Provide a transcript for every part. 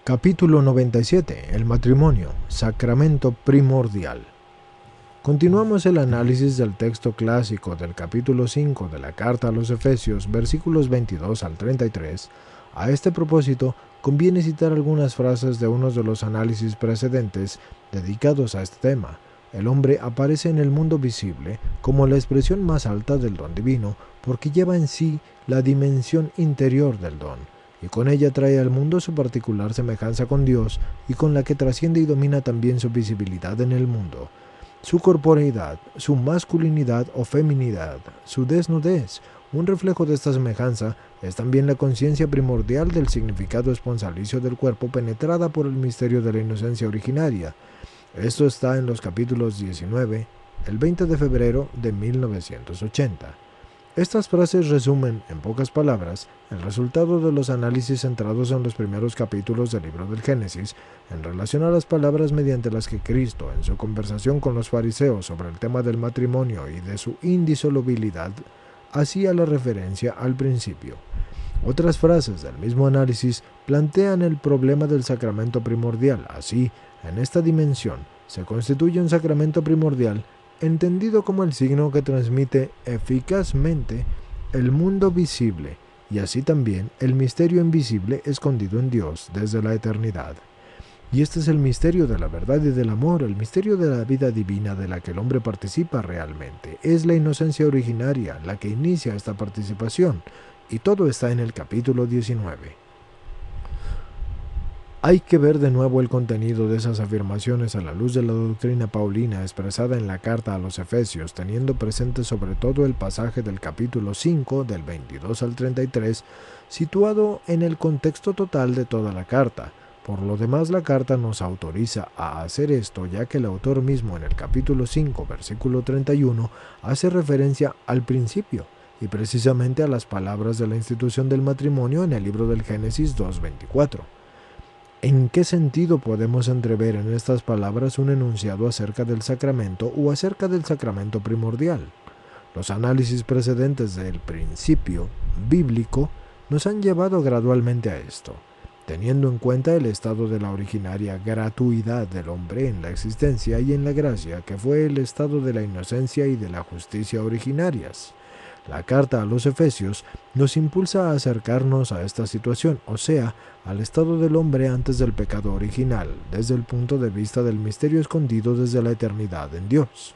Capítulo 97. El matrimonio, sacramento primordial. Continuamos el análisis del texto clásico del capítulo 5 de la carta a los Efesios, versículos 22 al 33. A este propósito, conviene citar algunas frases de unos de los análisis precedentes dedicados a este tema. El hombre aparece en el mundo visible como la expresión más alta del don divino, porque lleva en sí la dimensión interior del don, y con ella trae al mundo su particular semejanza con Dios, y con la que trasciende y domina también su visibilidad en el mundo. Su corporeidad, su masculinidad o feminidad, su desnudez, un reflejo de esta semejanza, es también la conciencia primordial del significado esponsalicio del cuerpo penetrada por el misterio de la inocencia originaria. Esto está en los capítulos 19, el 20 de febrero de 1980. Estas frases resumen, en pocas palabras, el resultado de los análisis centrados en los primeros capítulos del libro del Génesis, en relación a las palabras mediante las que Cristo, en su conversación con los fariseos sobre el tema del matrimonio y de su indisolubilidad, hacía la referencia al principio. Otras frases del mismo análisis plantean el problema del sacramento primordial. Así, en esta dimensión, se constituye un sacramento primordial entendido como el signo que transmite eficazmente el mundo visible y así también el misterio invisible escondido en Dios desde la eternidad. Y este es el misterio de la verdad y del amor, el misterio de la vida divina de la que el hombre participa realmente. Es la inocencia originaria la que inicia esta participación, y todo está en el capítulo 19. Hay que ver de nuevo el contenido de esas afirmaciones a la luz de la doctrina paulina expresada en la carta a los Efesios, teniendo presente sobre todo el pasaje del capítulo 5, del 22 al 33, situado en el contexto total de toda la carta. Por lo demás, la carta nos autoriza a hacer esto, ya que el autor mismo en el capítulo 5, versículo 31, hace referencia al principio, y precisamente a las palabras de la institución del matrimonio en el libro del Génesis 2:24. ¿En qué sentido podemos entrever en estas palabras un enunciado acerca del sacramento o acerca del sacramento primordial? Los análisis precedentes del principio bíblico nos han llevado gradualmente a esto, teniendo en cuenta el estado de la originaria gratuidad del hombre en la existencia y en la gracia, que fue el estado de la inocencia y de la justicia originarias. La carta a los Efesios nos impulsa a acercarnos a esta situación, o sea, al estado del hombre antes del pecado original, desde el punto de vista del misterio escondido desde la eternidad en Dios.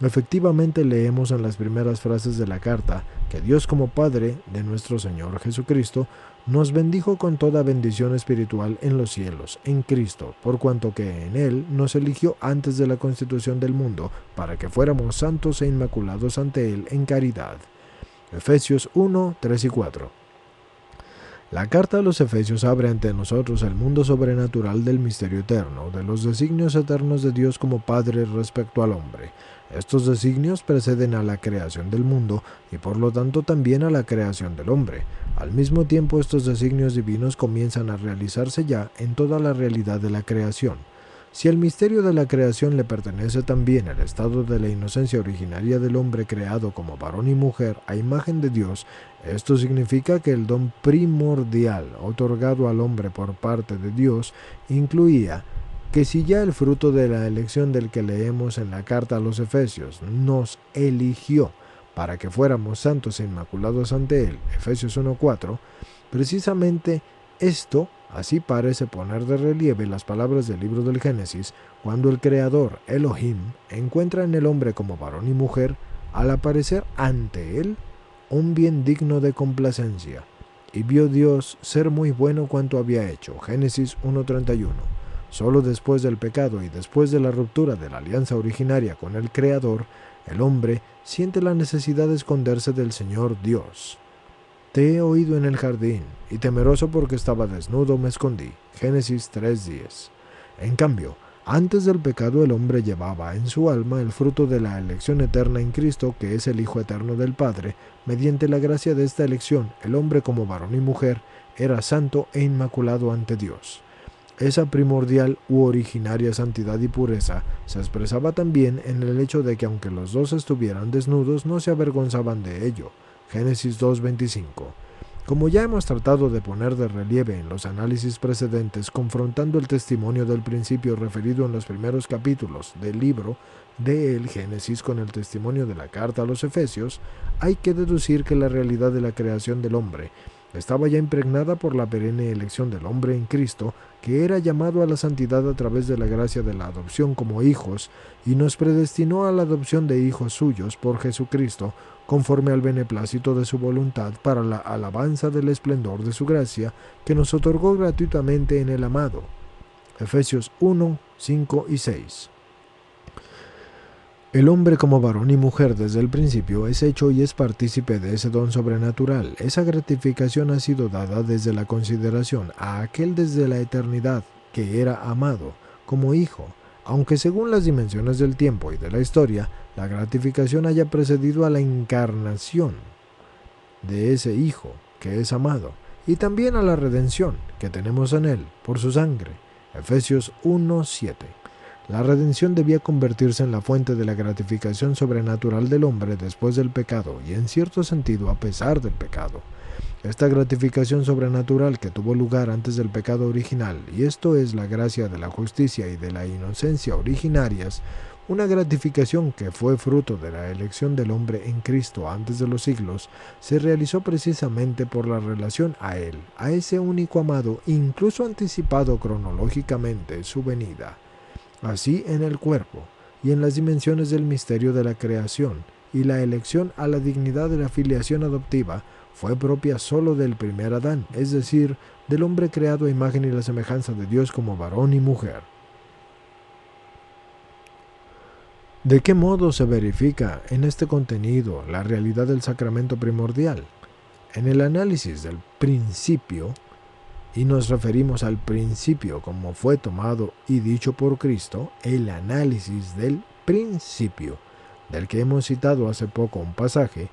Efectivamente, leemos en las primeras frases de la carta que Dios, como Padre de nuestro Señor Jesucristo, nos bendijo con toda bendición espiritual en los cielos, en Cristo, por cuanto que en Él nos eligió antes de la constitución del mundo, para que fuéramos santos e inmaculados ante Él en caridad. Efesios 1, 3 y 4. La carta a los Efesios abre ante nosotros el mundo sobrenatural del misterio eterno, de los designios eternos de Dios como Padre respecto al hombre. Estos designios preceden a la creación del mundo y por lo tanto también a la creación del hombre. Al mismo tiempo, estos designios divinos comienzan a realizarse ya en toda la realidad de la creación. Si al misterio de la creación le pertenece también el estado de la inocencia originaria del hombre creado como varón y mujer a imagen de Dios, esto significa que el don primordial otorgado al hombre por parte de Dios incluía que si ya el fruto de la elección del que leemos en la carta a los Efesios nos eligió para que fuéramos santos e inmaculados ante Él, Efesios 1:4, precisamente esto así parece poner de relieve las palabras del libro del Génesis, cuando el Creador, Elohim, encuentra en el hombre como varón y mujer, al aparecer ante él, un bien digno de complacencia. Y vio Dios ser muy bueno cuanto había hecho. Génesis 1:31. Solo después del pecado y después de la ruptura de la alianza originaria con el Creador, el hombre siente la necesidad de esconderse del Señor Dios. Te he oído en el jardín, y temeroso porque estaba desnudo me escondí. Génesis 3:10. En cambio, antes del pecado el hombre llevaba en su alma el fruto de la elección eterna en Cristo, que es el Hijo eterno del Padre. Mediante la gracia de esta elección, el hombre como varón y mujer era santo e inmaculado ante Dios. Esa primordial u originaria santidad y pureza se expresaba también en el hecho de que aunque los dos estuvieran desnudos, no se avergonzaban de ello. Génesis 2:25. Como ya hemos tratado de poner de relieve en los análisis precedentes, confrontando el testimonio del principio referido en los primeros capítulos del libro del Génesis con el testimonio de la carta a los Efesios, hay que deducir que la realidad de la creación del hombre estaba ya impregnada por la perenne elección del hombre en Cristo, que era llamado a la santidad a través de la gracia de la adopción como hijos, y nos predestinó a la adopción de hijos suyos por Jesucristo, conforme al beneplácito de su voluntad, para la alabanza del esplendor de su gracia, que nos otorgó gratuitamente en el amado. Efesios 1, 5 y 6. El hombre como varón y mujer desde el principio es hecho y es partícipe de ese don sobrenatural. Esa gratificación ha sido dada desde la consideración a aquel desde la eternidad que era amado como hijo, aunque según las dimensiones del tiempo y de la historia, la gratificación haya precedido a la encarnación de ese hijo que es amado, y también a la redención que tenemos en él por su sangre. Efesios 1:7. La redención debía convertirse en la fuente de la gratificación sobrenatural del hombre después del pecado y en cierto sentido a pesar del pecado. Esta gratificación sobrenatural que tuvo lugar antes del pecado original, y esto es la gracia de la justicia y de la inocencia originarias, una gratificación que fue fruto de la elección del hombre en Cristo antes de los siglos, se realizó precisamente por la relación a Él, a ese único amado, incluso anticipado cronológicamente su venida. Así en el cuerpo y en las dimensiones del misterio de la creación y la elección a la dignidad de la filiación adoptiva fue propia solo del primer Adán, es decir, del hombre creado a imagen y la semejanza de Dios como varón y mujer. ¿De qué modo se verifica en este contenido la realidad del sacramento primordial? En el análisis del principio, y nos referimos al principio como fue tomado y dicho por Cristo, el análisis del principio, del que hemos citado hace poco un pasaje,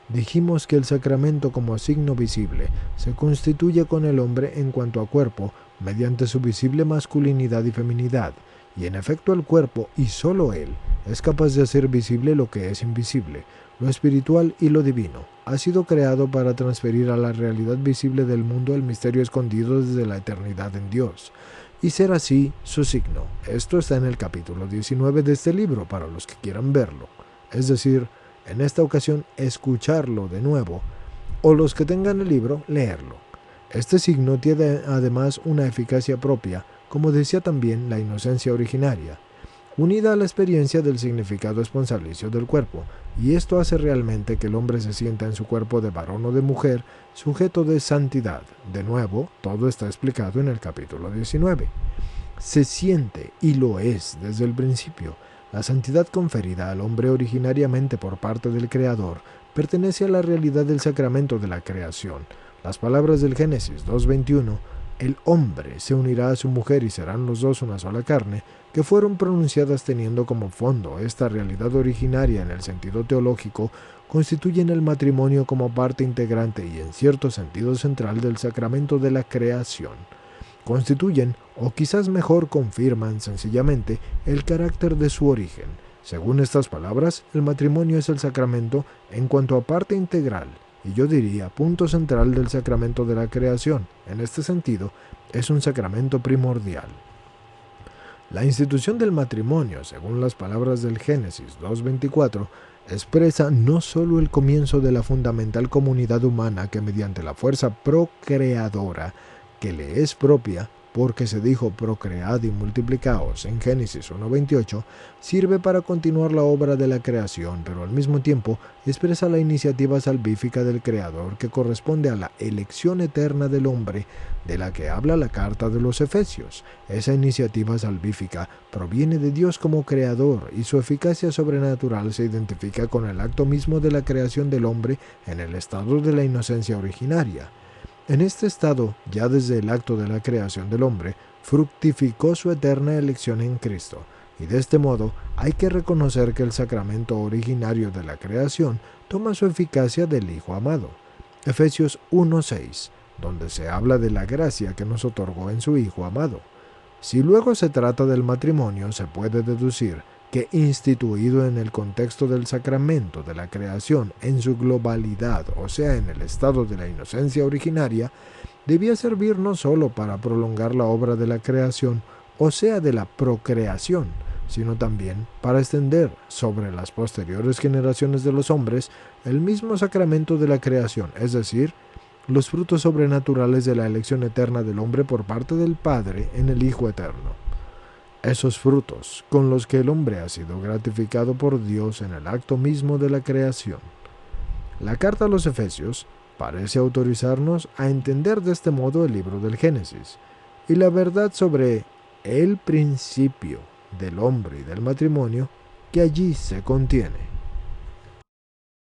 dijimos que el sacramento como signo visible se constituye con el hombre en cuanto a cuerpo mediante su visible masculinidad y feminidad, y en efecto el cuerpo, y sólo él, es capaz de hacer visible lo que es invisible, lo espiritual y lo divino. Ha sido creado para transferir a la realidad visible del mundo el misterio escondido desde la eternidad en Dios, y ser así su signo. Esto está en el capítulo 19 de este libro para los que quieran verlo, es decir, en esta ocasión escucharlo de nuevo, o los que tengan el libro, leerlo. Este signo tiene además una eficacia propia, como decía también la inocencia originaria, unida a la experiencia del significado esponsalicio del cuerpo, y esto hace realmente que el hombre se sienta en su cuerpo de varón o de mujer, sujeto de santidad. De nuevo, todo está explicado en el capítulo 19. Se siente, y lo es desde el principio. La santidad conferida al hombre originariamente por parte del Creador pertenece a la realidad del sacramento de la creación. Las palabras del Génesis 2:21, el hombre se unirá a su mujer y serán los dos una sola carne, que fueron pronunciadas teniendo como fondo esta realidad originaria en el sentido teológico, constituyen el matrimonio como parte integrante y en cierto sentido central del sacramento de la creación. Constituyen, o quizás mejor confirman sencillamente, el carácter de su origen. Según estas palabras, el matrimonio es el sacramento en cuanto a parte integral, y yo diría punto central del sacramento de la creación. En este sentido, es un sacramento primordial. La institución del matrimonio, según las palabras del Génesis 2:24, expresa no sólo el comienzo de la fundamental comunidad humana que mediante la fuerza procreadora que le es propia, porque se dijo procread y multiplicaos en Génesis 1:28, sirve para continuar la obra de la creación, pero al mismo tiempo expresa la iniciativa salvífica del Creador que corresponde a la elección eterna del hombre, de la que habla la carta de los Efesios. Esa iniciativa salvífica proviene de Dios como Creador y su eficacia sobrenatural se identifica con el acto mismo de la creación del hombre en el estado de la inocencia originaria. En este estado, ya desde el acto de la creación del hombre, fructificó su eterna elección en Cristo, y de este modo hay que reconocer que el sacramento originario de la creación toma su eficacia del Hijo amado. Efesios 1:6, donde se habla de la gracia que nos otorgó en su Hijo amado. Si luego se trata del matrimonio, se puede deducir que, instituido en el contexto del sacramento de la creación en su globalidad, o sea, en el estado de la inocencia originaria, debía servir no sólo para prolongar la obra de la creación, o sea, de la procreación, sino también para extender sobre las posteriores generaciones de los hombres el mismo sacramento de la creación, es decir, los frutos sobrenaturales de la elección eterna del hombre por parte del Padre en el Hijo eterno. Esos frutos con los que el hombre ha sido gratificado por Dios en el acto mismo de la creación. La carta a los Efesios parece autorizarnos a entender de este modo el libro del Génesis y la verdad sobre el principio del hombre y del matrimonio que allí se contiene.